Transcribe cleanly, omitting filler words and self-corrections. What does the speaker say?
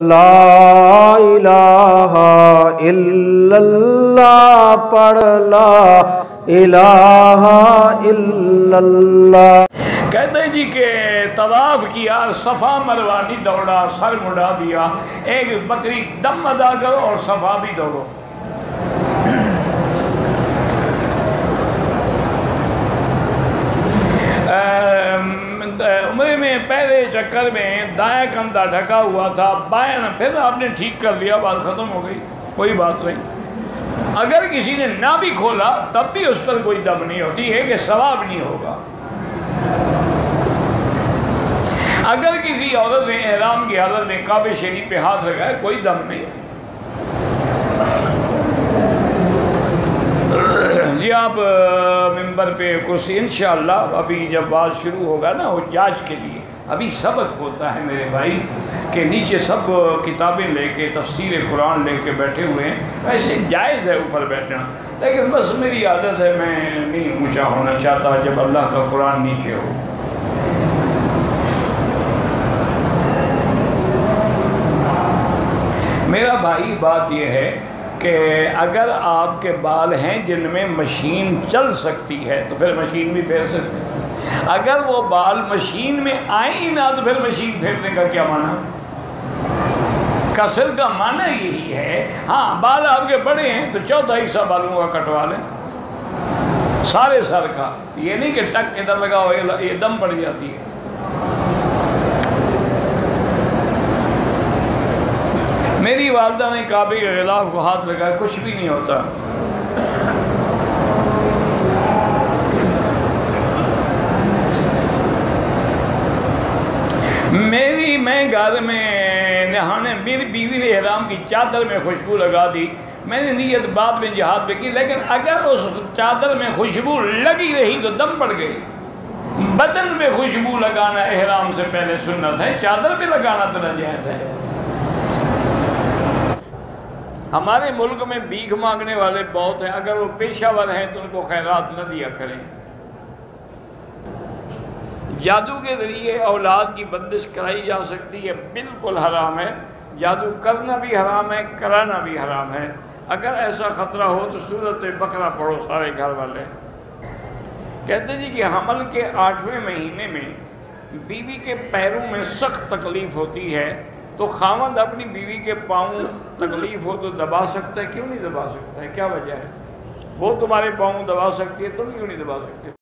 لا الہ الا اللہ پڑھ لا الہ الا اللہ۔ کہتے ہیں جی کہ طواف کیا، صفا مروہ نہیں دوڑا، سر مڑا دیا، ایک بکری دم ادا کرو اور صفا بھی دوڑو۔ عمرے میں پہلے چکر میں دائیں کندھا ڈھکا ہوا تھا، بائیں پھر آپ نے ٹھیک کر لیا، بات ختم ہو گئی، کوئی بات نہیں۔ اگر کسی نے نہ بھی کھولا تب بھی اس پر کوئی دم نہیں ہوتی ہے کہ ثواب نہیں ہوگا۔ اگر کسی عورت نے احرام کی حالت میں کعبہ شریف پہ ہاتھ لگایا کوئی دم نہیں۔ جی آپ ممبر پہ کرسی انشاءاللہ ابھی جب بات شروع ہوگا نا حجاج کے لیے، ابھی سبق ہوتا ہے میرے بھائی کہ نیچے سب کتابیں لے کے تفسیر قرآن لے کے بیٹھے ہوئے ہیں، ویسے جائز ہے اوپر بیٹھنا، لیکن بس میری عادت ہے میں نہیں اونچا ہونا چاہتا جب اللہ کا قرآن نیچے ہو۔ میرا بھائی بات یہ ہے کہ اگر آپ کے بال ہیں جن میں مشین چل سکتی ہے تو پھر مشین بھی پھیر سکتے ہیں، اگر وہ بال مشین میں آئیں ہی نہ تو پھر مشین پھیرنے کا کیا معنی؟ کسر کا معنی یہی ہے۔ ہاں بال آپ کے بڑے ہیں تو چوتھا حصہ بالوں کا کٹوا لیں، سارے سر کا، یہ نہیں کہ ٹک ادھر لگا ہو یہ دم پڑ جاتی ہے۔ میری والدہ نے کعبے کے غلاف کو ہاتھ لگایا، کچھ بھی نہیں ہوتا۔ میں گھر میں نہانے، میری بیوی نے احرام کی چادر میں خوشبو لگا دی، میں نے نیت بعد میں جہاد پہ کی، لیکن اگر اس چادر میں خوشبو لگی رہی تو دم پڑ گئی۔ بدن پہ خوشبو لگانا احرام سے پہلے سنت ہے، چادر پہ لگانا تو ناجائز ہے۔ ہمارے ملک میں بھیک مانگنے والے بہت ہیں، اگر وہ پیشہ ور ہیں تو ان کو خیرات نہ دیا کریں۔ جادو کے ذریعے اولاد کی بندش کرائی جا سکتی ہے، بالکل حرام ہے۔ جادو کرنا بھی حرام ہے، کرانا بھی حرام ہے۔ اگر ایسا خطرہ ہو تو سورۃ بقرہ پڑھو سارے گھر والے۔ کہتے جی کہ حمل کے 8ویں مہینے میں بیوی کے پیروں میں سخت تکلیف ہوتی ہے تو خاوند اپنی بیوی کے پاؤں تکلیف ہو تو دبا سکتا ہے، کیوں نہیں دبا سکتا ہے؟ کیا وجہ ہے؟ وہ تمہارے پاؤں دبا سکتی ہے، تم کیوں نہیں دبا سکتے؟